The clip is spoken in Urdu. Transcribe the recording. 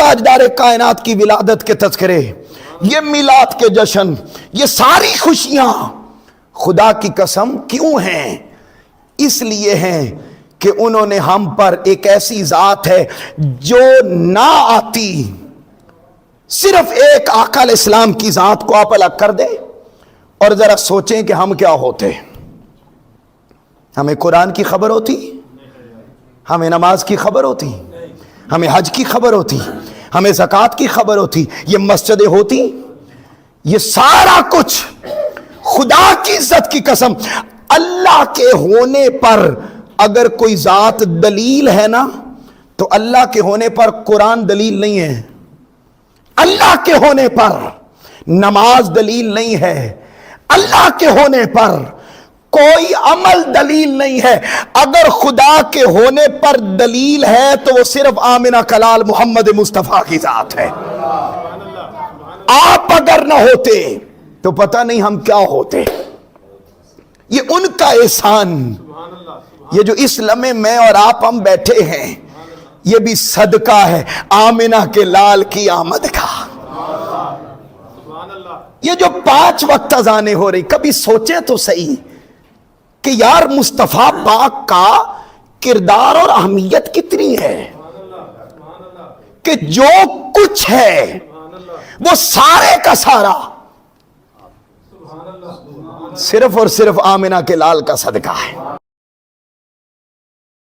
تاجدار کائنات کی ولادت کے تذکرے، یہ میلاد کے جشن، یہ ساری خوشیاں خدا کی قسم کیوں ہیں؟ اس لیے ہیں کہ انہوں نے ہم پر ایک ایسی ذات ہے جو نہ آتی، صرف ایک آقا علیہ السلام کی ذات کو آپ الگ کر دیں اور ذرا سوچیں کہ ہم کیا ہوتے۔ ہمیں قرآن کی خبر ہوتی، ہمیں نماز کی خبر ہوتی، ہمیں حج کی خبر ہوتی، ہمیں زکوٰۃ کی خبر ہوتی، یہ مسجدیں ہوتی، یہ سارا کچھ خدا کی عزت کی قسم اللہ کے ہونے پر اگر کوئی ذات دلیل ہے نا تو اللہ کے ہونے پر قرآن دلیل نہیں ہے، اللہ کے ہونے پر نماز دلیل نہیں ہے، اللہ کے ہونے پر کوئی عمل دلیل نہیں ہے۔ اگر خدا کے ہونے پر دلیل ہے تو وہ صرف آمنہ کلال محمد مصطفیٰ کی ذات ہے۔ آپ اگر نہ ہوتے تو پتہ نہیں ہم کیا ہوتے۔ یہ ان کا احسان، یہ جو اس لمحے میں اور آپ ہم بیٹھے ہیں، یہ بھی صدقہ ہے آمنہ کے لال کی آمد کا۔ یہ جو 5 وقت اذانیں ہو رہی، کبھی سوچیں تو صحیح کہ یار مصطفیٰ پاک کا کردار اور اہمیت کتنی ہے کہ جو کچھ ہے وہ سارے کا سارا صرف اور صرف آمنہ کے لال کا صدقہ ہے۔